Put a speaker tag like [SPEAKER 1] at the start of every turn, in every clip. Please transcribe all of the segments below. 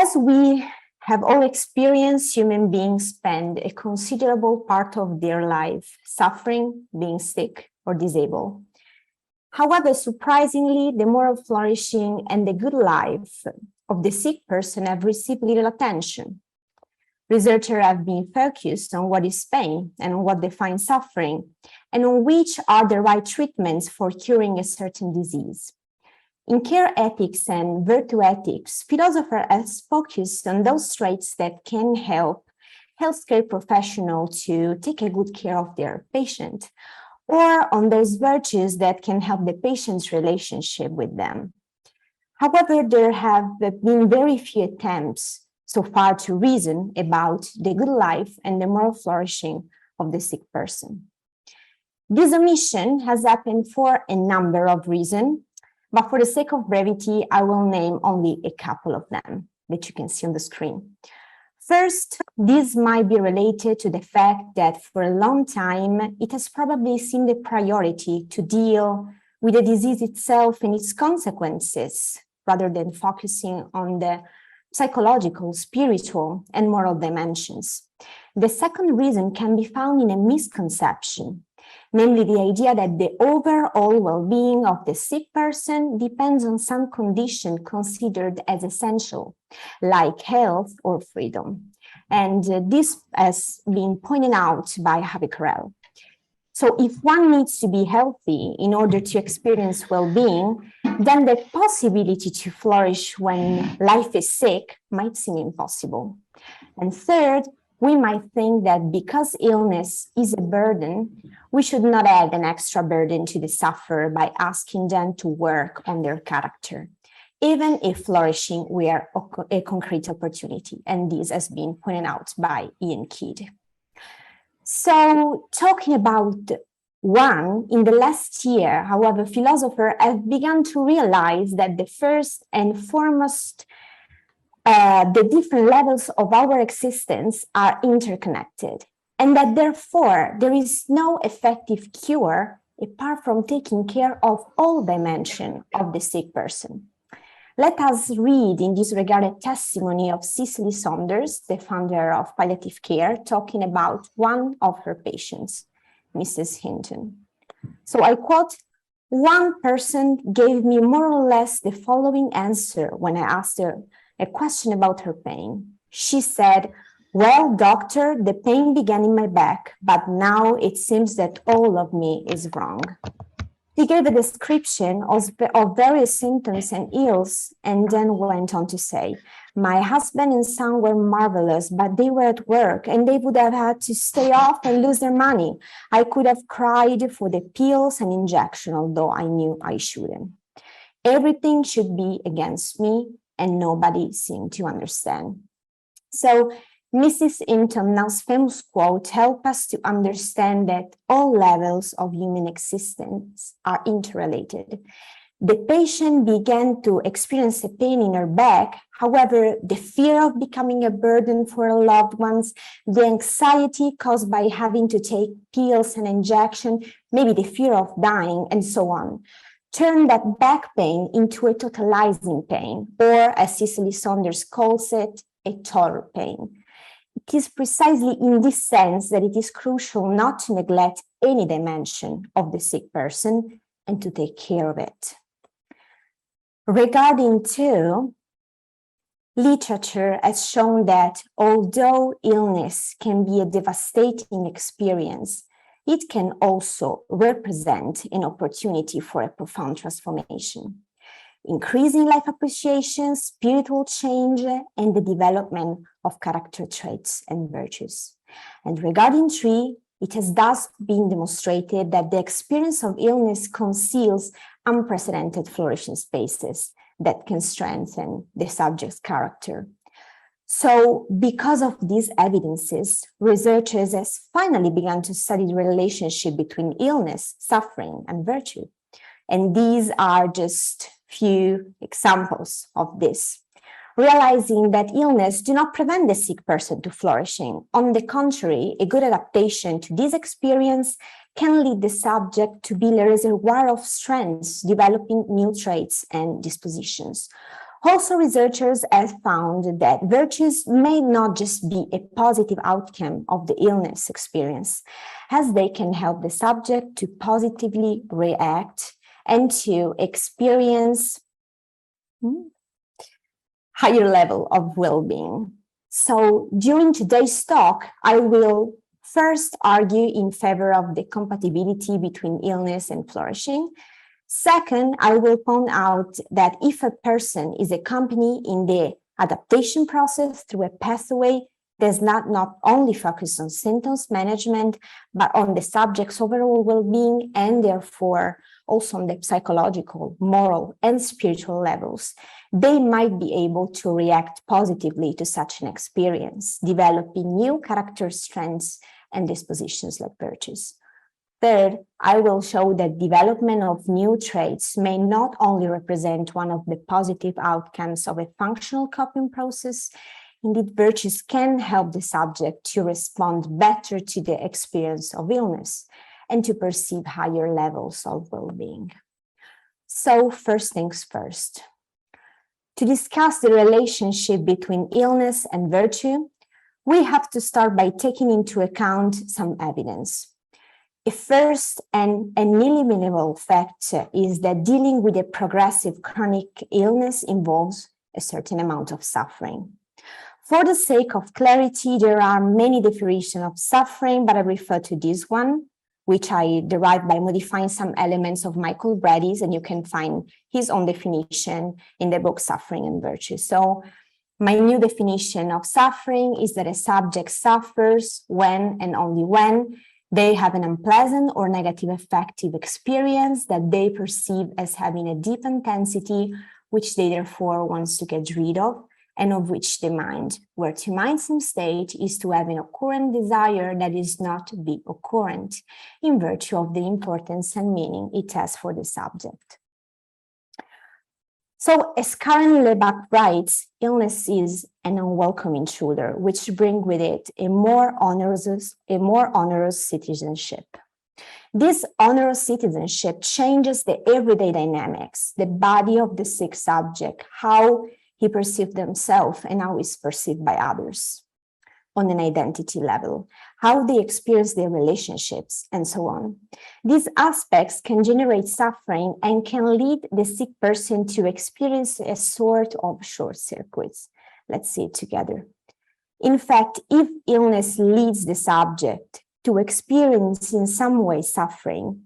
[SPEAKER 1] As we have all experienced, human beings spend a considerable part of their life suffering, being sick, or disabled. However, surprisingly, the moral flourishing and the good life of the sick person have received little attention. Researchers have been focused on what is pain and on what defines suffering, and on which are the right treatments for curing a certain disease. In care ethics and virtue ethics, philosophers have focused on those traits that can help healthcare professionals to take a good care of their patient, or on those virtues that can help the patient's relationship with them. However, there have been very few attempts so far to reason about the good life and the moral flourishing of the sick person. This omission has happened for a number of reasons, but for the sake of brevity, I will name only a couple of them that you can see on the screen. First, this might be related to the fact that for a long time, it has probably seemed a priority to deal with the disease itself and its consequences, rather than focusing on the psychological, spiritual, and moral dimensions. The second reason can be found in a misconception, namely the idea that the overall well-being of the sick person depends on some condition considered as essential, like health or freedom. And this has been pointed out by Carel. So if one needs to be healthy in order to experience well-being, then the possibility to flourish when life is sick might seem impossible. And third, we might think that because illness is a burden, we should not add an extra burden to the sufferer by asking them to work on their character, even if flourishing were a concrete opportunity. And this has been pointed out by Ian Kidd. So talking about in the last year, however, philosophers have begun to realize that the first and foremost, the different levels of our existence are interconnected, and that therefore there is no effective cure apart from taking care of all dimensions of the sick person. Let us read in this regard a testimony of Cicely Saunders, the founder of palliative care, talking about one of her patients, Mrs. Hinton. So I quote, "One person gave me more or less the following answer when I asked her a question about her pain. She said, 'Well, doctor, the pain began in my back, but now it seems that all of me is wrong.' He gave a description of various symptoms and ills, and then went on to say, 'My husband and son were marvelous, but they were at work and they would have had to stay off and lose their money. I could have cried for the pills and injection, although I knew I shouldn't. Everything should be against me, and nobody seemed to understand.'" So Mrs. Hinton's famous quote helps us to understand that all levels of human existence are interrelated. The patient began to experience a pain in her back. However, the fear of becoming a burden for her loved ones, the anxiety caused by having to take pills and injection, maybe the fear of dying, and so on, turned that back pain into a totalizing pain, or as Cicely Saunders calls it, a total pain. It is precisely in this sense that it is crucial not to neglect any dimension of the sick person and to take care of it. Regarding too, literature has shown that although illness can be a devastating experience, it can also represent an opportunity for a profound transformation, increasing life appreciation, spiritual change, and the development of character traits and virtues. And regarding three, it has thus been demonstrated that the experience of illness conceals unprecedented flourishing spaces that can strengthen the subject's character. So because of these evidences, researchers have finally begun to study the relationship between illness, suffering, and virtue. And these are just few examples of this. Realizing that illness do not prevent the sick person to flourishing. On the contrary, a good adaptation to this experience can lead the subject to be a reservoir of strengths, developing new traits and dispositions. Also, researchers have found that virtues may not just be a positive outcome of the illness experience, as they can help the subject to positively react and to experience higher level of well-being. So during today's talk, I will first argue in favor of the compatibility between illness and flourishing. Second, I will point out that if a person is accompanied in the adaptation process through a pathway, does not only focus on symptoms management, but on the subject's overall well-being and therefore also on the psychological, moral, and spiritual levels, they might be able to react positively to such an experience, developing new character strengths and dispositions like virtues. Third, I will show that development of new traits may not only represent one of the positive outcomes of a functional coping process. Indeed, virtues can help the subject to respond better to the experience of illness and to perceive higher levels of well-being. So first things first. To discuss the relationship between illness and virtue, we have to start by taking into account some evidence. A first and ineliminable fact is that dealing with a progressive chronic illness involves a certain amount of suffering. For the sake of clarity, there are many definitions of suffering, but I refer to this one, which I derived by modifying some elements of Michael Brady's, and you can find his own definition in the book Suffering and Virtue. So my new definition of suffering is that a subject suffers when and only when they have an unpleasant or negative affective experience that they perceive as having a deep intensity, which they therefore want to get rid of, and of which the mind, where to mind some state is to have an occurrent desire that is not to be occurrent, in virtue of the importance and meaning it has for the subject. So, as Karen Lebach writes, illness is an unwelcome intruder, which brings with it a more onerous citizenship. This onerous citizenship changes the everyday dynamics, the body of the sick subject, how he perceives himself and how he's perceived by others on an identity level, how they experience their relationships, and so on. These aspects can generate suffering and can lead the sick person to experience a sort of short circuits. Let's see it together. In fact, if illness leads the subject to experience in some way suffering,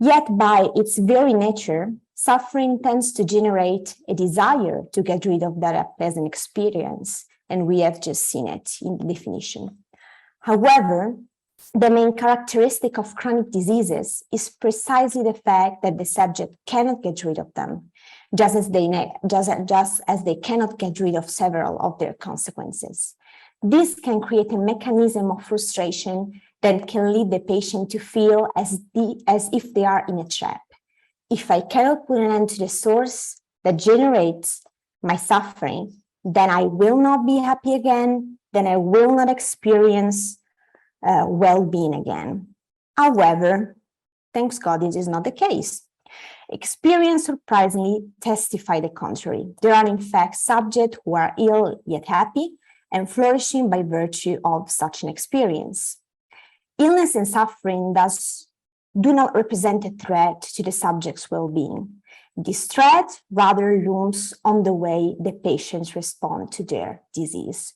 [SPEAKER 1] yet by its very nature, suffering tends to generate a desire to get rid of that unpleasant experience, and we have just seen it in the definition. However, the main characteristic of chronic diseases is precisely the fact that the subject cannot get rid of them, just as they cannot get rid of several of their consequences. This can create a mechanism of frustration that can lead the patient to feel as if they are in a trap. If I cannot put an end to the source that generates my suffering, then I will not be happy again, then I will not experience well-being again. However, thanks God, this is not the case. Experience surprisingly testify the contrary. There are in fact subjects who are ill yet happy and flourishing by virtue of such an experience. Illness and suffering thus do not represent a threat to the subject's well-being. This threat rather looms on the way the patients respond to their disease.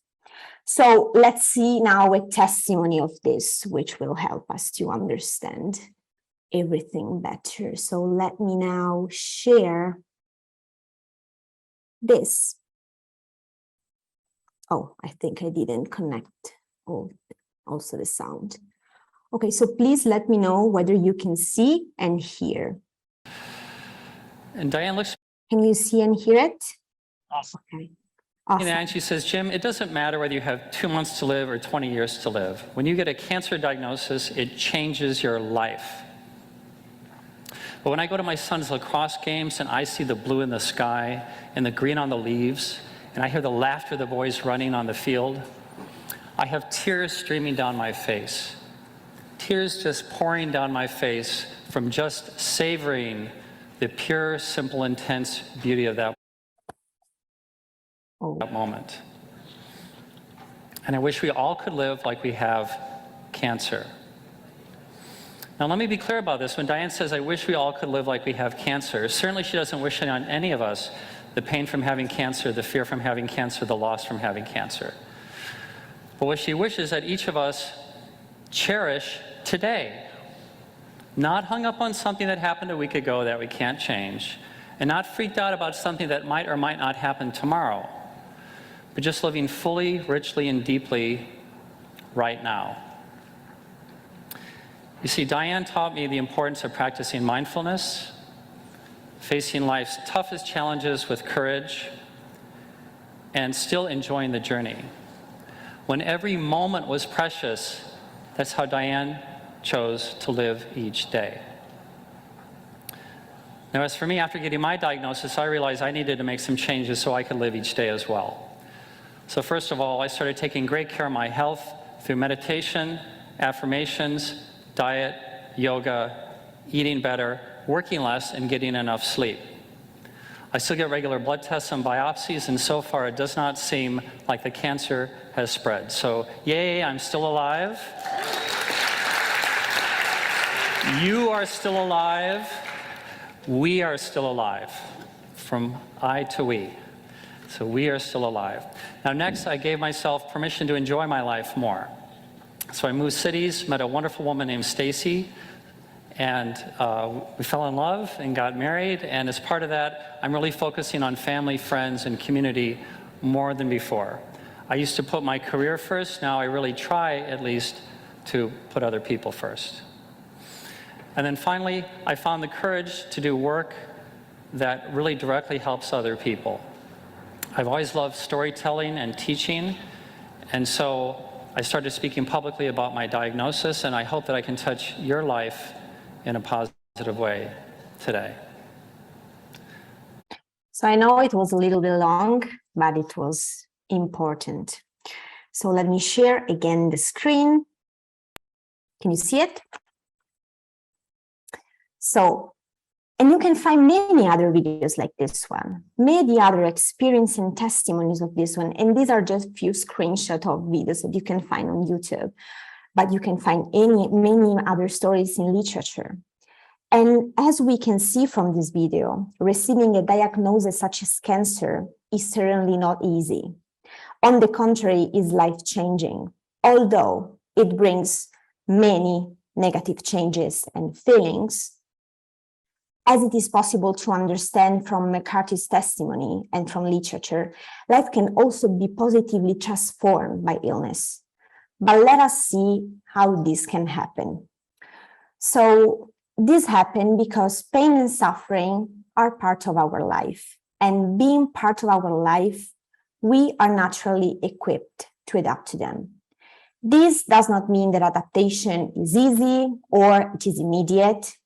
[SPEAKER 1] So let's see now a testimony of this, which will help us to understand everything better. So let me now share this. Oh, I think I didn't connect also the sound. Okay, so please let me know whether you can see and hear.
[SPEAKER 2] And Diane looks.
[SPEAKER 1] Can you see and hear it?
[SPEAKER 2] Awesome.
[SPEAKER 1] Okay. Awesome.
[SPEAKER 2] And she says, Jim, it doesn't matter whether you have 2 months to live or 20 years to live. When you get a cancer diagnosis, it changes your life. But when I go to my son's lacrosse games and I see the blue in the sky and the green on the leaves, and I hear the laughter of the boys running on the field, I have tears streaming down my face. Tears just pouring down my face from just savoring the pure, simple, intense beauty of that. that moment. And I wish we all could live like we have cancer. Now, let me be clear about this. When Diane says, I wish we all could live like we have cancer, certainly she doesn't wish it on any of us, the pain from having cancer, the fear from having cancer, the loss from having cancer. But what she wishes that each of us cherish today, not hung up on something that happened a week ago that we can't change, and not freaked out about something that might or might not happen tomorrow, but just living fully, richly, and deeply right now. You see, Diane taught me the importance of practicing mindfulness, facing life's toughest challenges with courage, and still enjoying the journey. When every moment was precious, that's how Diane chose to live each day. Now, as for me, after getting my diagnosis, I realized I needed to make some changes so I could live each day as well. So first of all, I started taking great care of my health through meditation, affirmations, diet, yoga, eating better, working less, and getting enough sleep. I still get regular blood tests and biopsies, and so far it does not seem like the cancer has spread. So, yay, I'm still alive. You are still alive. We are still alive, from I to we. So we are still alive. Now next, I gave myself permission to enjoy my life more. So I moved cities, met a wonderful woman named Stacy, and we fell in love and got married. And as part of that, I'm really focusing on family, friends, and community more than before. I used to put my career first. Now I really try, at least, to put other people first. And then finally, I found the courage to do work that really directly helps other people. I've always loved storytelling and teaching, and so I started speaking publicly about my diagnosis, and I hope that I can touch your life in a positive way today.
[SPEAKER 1] So I know it was a little bit long, but it was important. So let me share again the screen. Can you see it? So, and you can find many other videos like this one, many other experience and testimonies of this one. And these are just few screenshots of videos that you can find on YouTube, but you can find many other stories in literature. And as we can see from this video, receiving a diagnosis such as cancer is certainly not easy. On the contrary, is life-changing, although it brings many negative changes and feelings. As it is possible to understand from McCarthy's testimony and from literature, life can also be positively transformed by illness. But let us see how this can happen. So this happened because pain and suffering are part of our life. And being part of our life, we are naturally equipped to adapt to them. This does not mean that adaptation is easy or it is immediate.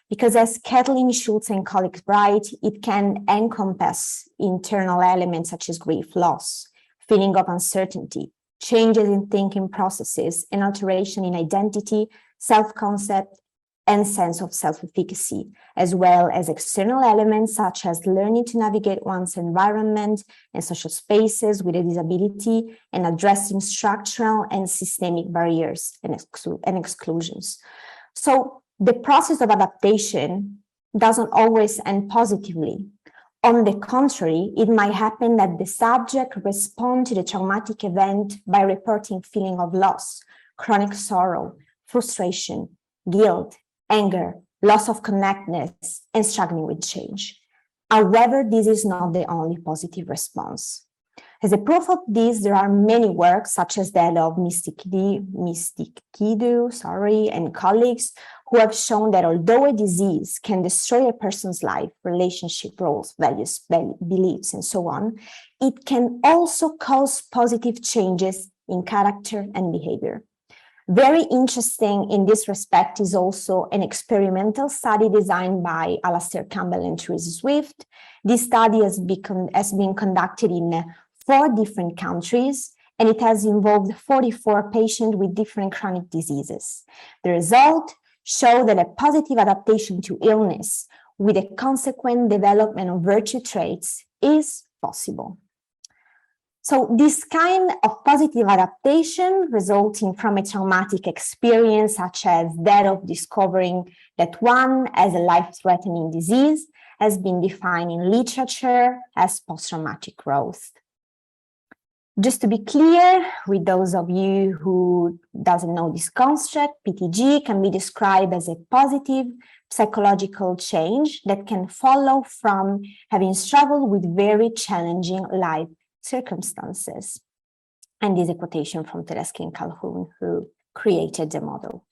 [SPEAKER 1] Because as Kathleen Schultz and colleagues write, it can encompass internal elements such as grief, loss, feeling of uncertainty, changes in thinking processes, and alteration in identity, self-concept, and sense of self-efficacy, as well as external elements such as learning to navigate one's environment and social spaces with a disability, and addressing structural and systemic barriers and exclusions. So, the process of adaptation doesn't always end positively. On the contrary, it might happen that the subject responds to the traumatic event by reporting feeling of loss, chronic sorrow, frustration, guilt, anger, loss of connectedness, and struggling with change. However, this is not the only positive response. As a proof of this, there are many works, such as that of Mystikidu and colleagues, who have shown that although a disease can destroy a person's life, relationship, roles, values, beliefs, and so on, it can also cause positive changes in character and behavior. Very interesting in this respect is also an experimental study designed by Alastair Campbell and Teresa Swift. This study has been conducted in 4 different countries, and it has involved 44 patients with different chronic diseases. The result showed that a positive adaptation to illness with a consequent development of virtue traits is possible. So this kind of positive adaptation resulting from a traumatic experience, such as that of discovering that one has a life-threatening disease, has been defined in literature as post-traumatic growth. Just to be clear, with those of you who doesn't know this construct, PTG can be described as a positive psychological change that can follow from having struggled with very challenging life circumstances. And this is a quotation from Tedeschi and Calhoun, who created the model.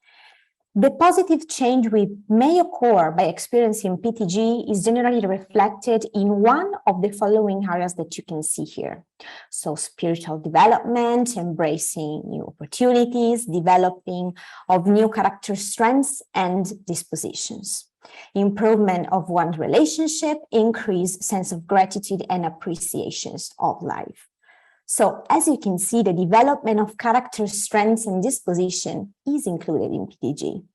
[SPEAKER 1] The positive change we may occur by experiencing PTG is generally reflected in one of the following areas that you can see here. So spiritual development, embracing new opportunities, developing of new character strengths and dispositions, improvement of one's relationship, increased sense of gratitude and appreciations of life. So as you can see, the development of character strengths and disposition is included in PTG.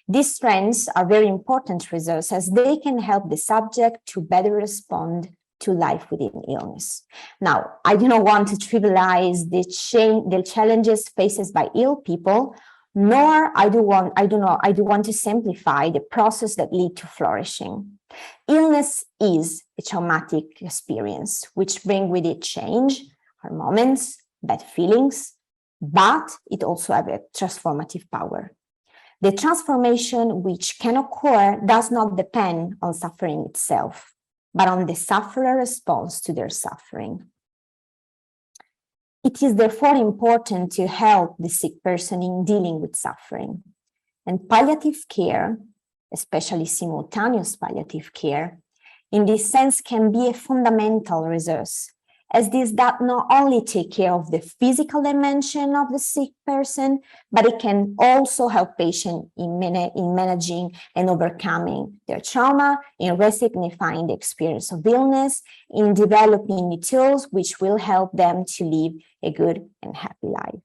[SPEAKER 1] These strengths are very important results as they can help the subject to better respond to life within illness. Now, I do not want to trivialize the challenges faced by ill people, nor I do want to simplify the process that lead to flourishing. Illness is a traumatic experience, which bring with it change, hard moments, bad feelings, but it also has a transformative power. The transformation which can occur does not depend on suffering itself, but on the sufferer's response to their suffering. It is therefore important to help the sick person in dealing with suffering. And palliative care, especially simultaneous palliative care, in this sense can be a fundamental resource, as this does not only take care of the physical dimension of the sick person, but it can also help patients in managing and overcoming their trauma, in resignifying the experience of illness, in developing new tools which will help them to live a good and happy life.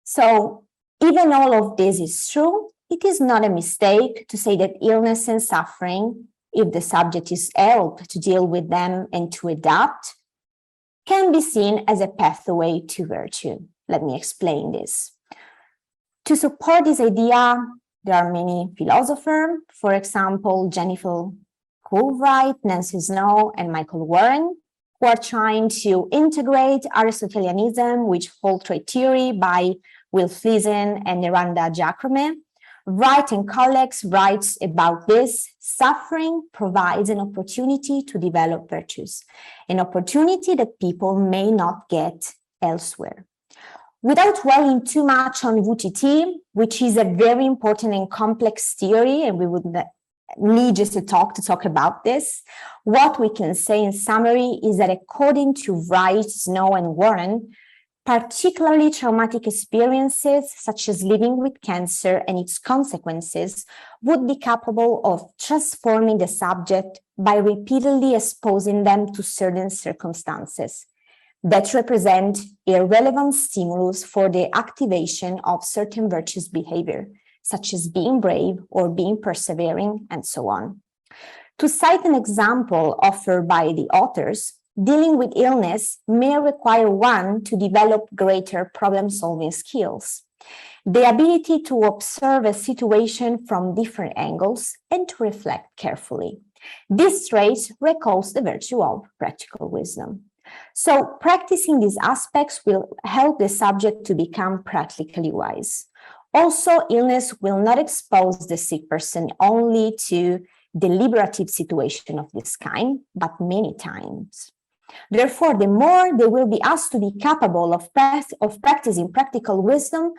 [SPEAKER 1] So, even all of this is true, it is not a mistake to say that illness and suffering, if the subject is helped to deal with them and to adapt, can be seen as a pathway to virtue. Let me explain this. To support this idea, there are many philosophers, for example, Jennifer Coolbright, Nancy Snow, and Michael Warren, who are trying to integrate Aristotelianism with whole trade theory by Will Fleason and Neranda Jacome. Wright and colleagues writes about this. Suffering provides an opportunity to develop virtues, an opportunity that people may not get elsewhere. Without dwelling too much on VTT, which is a very important and complex theory, and we would need just to talk about this, what we can say in summary is that according to Wright, Snow, and Warren, particularly traumatic experiences such as living with cancer and its consequences would be capable of transforming the subject by repeatedly exposing them to certain circumstances that represent a relevant stimulus for the activation of certain virtuous behavior, such as being brave or being persevering, and so on. To cite an example offered by the authors, dealing with illness may require one to develop greater problem-solving skills, the ability to observe a situation from different angles and to reflect carefully. This trait recalls the virtue of practical wisdom. So practicing these aspects will help the subject to become practically wise. Also, illness will not expose the sick person only to deliberative situation of this kind, but many times. Therefore, the more they will be asked to be capable of practicing practical wisdom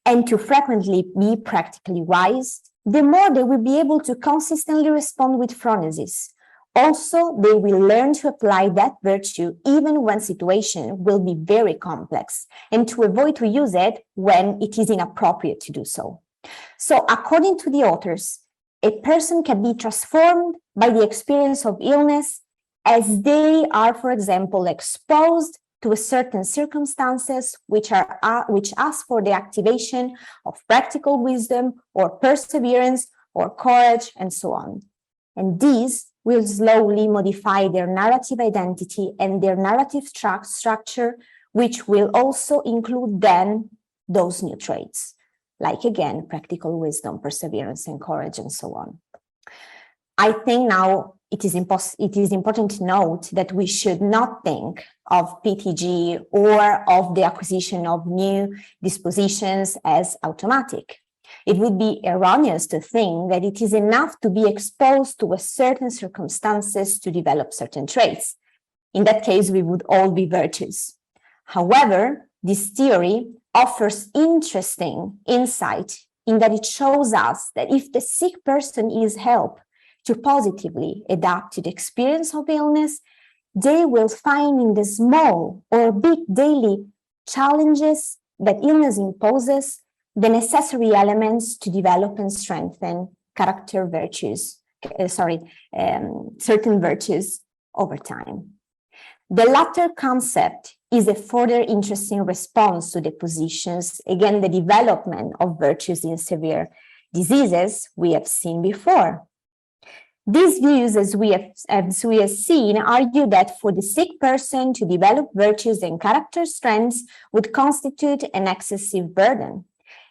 [SPEAKER 1] and to frequently be practically wise, the more they will be able to consistently respond with phronesis. Also, they will learn to apply that virtue even when situation will be very complex and to avoid to use it when it is inappropriate to do so. So, according to the authors, a person can be transformed by the experience of illness as they are, for example, exposed to certain circumstances which ask for the activation of practical wisdom or perseverance or courage and so on. And these will slowly modify their narrative identity and their narrative structure, which will also include then those new traits, like again, practical wisdom, perseverance, and courage, and so on. I think now it is important to note that we should not think of PTG or of the acquisition of new dispositions as automatic. It would be erroneous to think that it is enough to be exposed to a certain circumstances to develop certain traits. In that case, we would all be virtuous. However, this theory offers interesting insight in that it shows us that if the sick person is helped to positively adapt to the experience of illness, they will find in the small or big daily challenges that illness imposes the necessary elements to develop and strengthen certain virtues over time. The latter concept is a further interesting response to the positions, again, the development of virtues in severe diseases we have seen before. These views, as we have seen, argue that for the sick person to develop virtues and character strengths would constitute an excessive burden.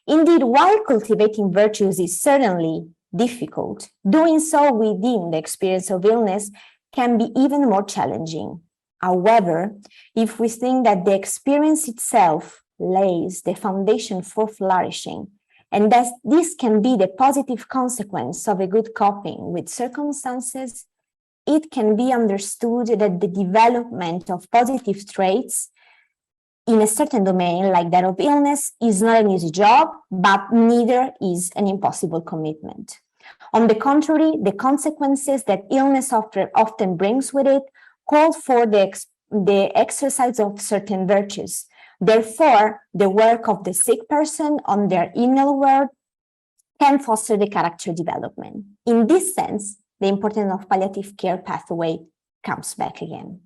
[SPEAKER 1] Indeed, while cultivating virtues is certainly difficult, doing so within the experience of illness can be even more challenging. However, if we think that the experience itself lays the foundation for flourishing, and that this can be the positive consequence of a good coping with circumstances, it can be understood that the development of positive traits in a certain domain, like that of illness, is not an easy job, but neither is an impossible commitment. On the contrary, the consequences that illness often brings with it call for the exercise of certain virtues. Therefore, the work of the sick person on their inner world can foster the character development. In this sense, the importance of palliative care pathway comes back again.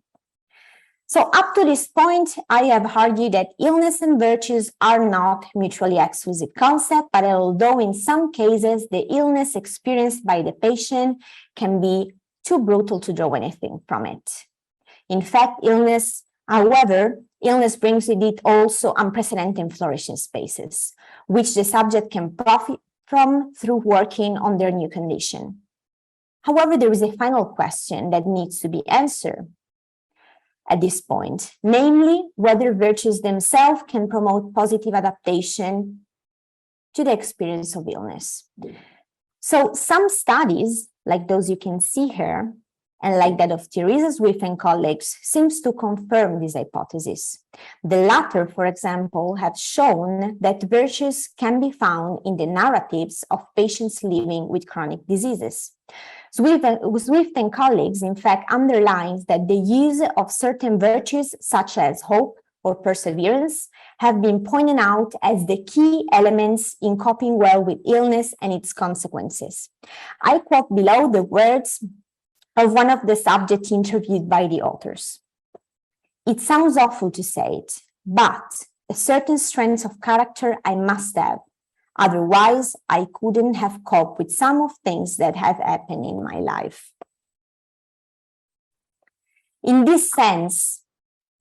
[SPEAKER 1] So up to this point, I have argued that illness and virtues are not mutually exclusive concepts, but although in some cases the illness experienced by the patient can be too brutal to draw anything from it. In fact, illness brings with it also unprecedented flourishing spaces, which the subject can profit from through working on their new condition. However, there is a final question that needs to be answered at this point, namely whether virtues themselves can promote positive adaptation to the experience of illness. So some studies, like those you can see here, and like that of Teresa Swift and colleagues, seems to confirm this hypothesis. The latter, for example, have shown that virtues can be found in the narratives of patients living with chronic diseases. Swift and colleagues, in fact, underlines that the use of certain virtues, such as hope or perseverance, have been pointed out as the key elements in coping well with illness and its consequences. I quote below the words of one of the subjects interviewed by the authors. It sounds awful to say it, but a certain strength of character I must have. Otherwise, I couldn't have coped with some of things that have happened in my life. In this sense,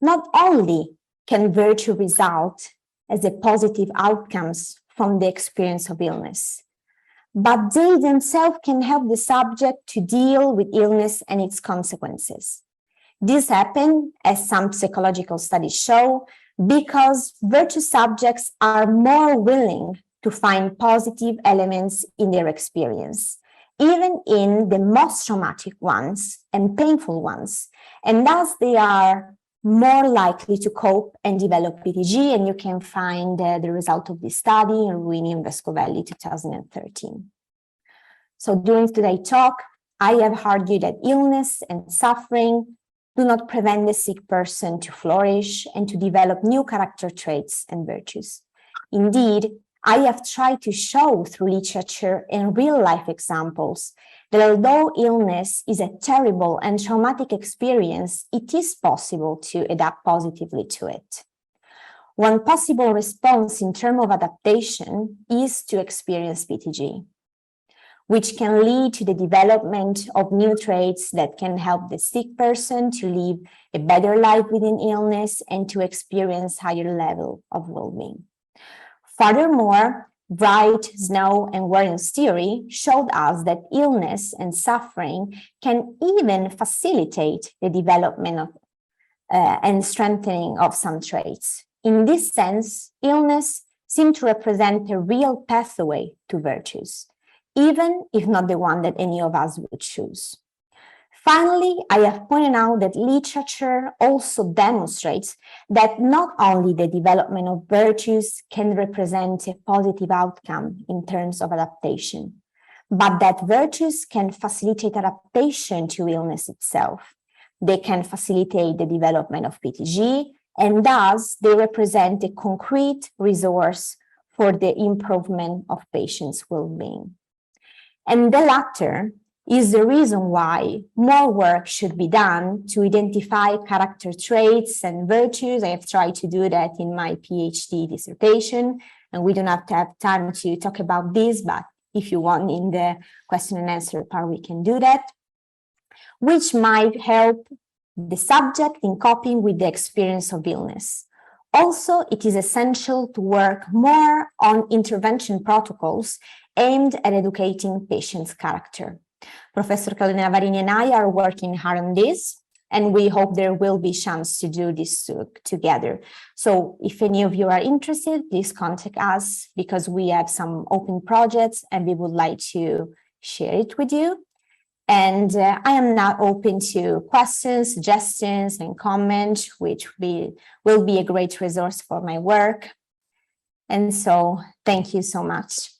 [SPEAKER 1] not only can virtue result as a positive outcomes from the experience of illness, but they themselves can help the subject to deal with illness and its consequences. This happens, as some psychological studies show, because virtue subjects are more willing to find positive elements in their experience, even in the most traumatic ones and painful ones. And thus they are more likely to cope and develop PTG, and you can find the result of this study in Ruini and Vescovelli 2013. So during today's talk, I have argued that illness and suffering do not prevent the sick person to flourish and to develop new character traits and virtues. Indeed, I have tried to show through literature and real-life examples that although illness is a terrible and traumatic experience, it is possible to adapt positively to it. One possible response in terms of adaptation is to experience PTG. which can lead to the development of new traits that can help the sick person to live a better life within illness and to experience higher level of well-being. Furthermore, Wright, Snow, and Warren's theory showed us that illness and suffering can even facilitate the development of and strengthening of some traits. In this sense, illness seems to represent a real pathway to virtues, even if not the one that any of us would choose. Finally, I have pointed out that literature also demonstrates that not only the development of virtues can represent a positive outcome in terms of adaptation, but that virtues can facilitate adaptation to illness itself. They can facilitate the development of PTG, and thus they represent a concrete resource for the improvement of patients' well-being. And the latter is the reason why more work should be done to identify character traits and virtues. I have tried to do that in my PhD dissertation, and we don't have to have time to talk about this, but if you want in the question and answer part, we can do that, which might help the subject in coping with the experience of illness. Also, it is essential to work more on intervention protocols aimed at educating patients' character. Professor Elena Ricci and I are working hard on this, and we hope there will be a chance to do this together. So if any of you are interested, please contact us because we have some open projects and we would like to share it with you. And I am now open to questions, suggestions, and comments, which will be a great resource for my work. And so thank you so much.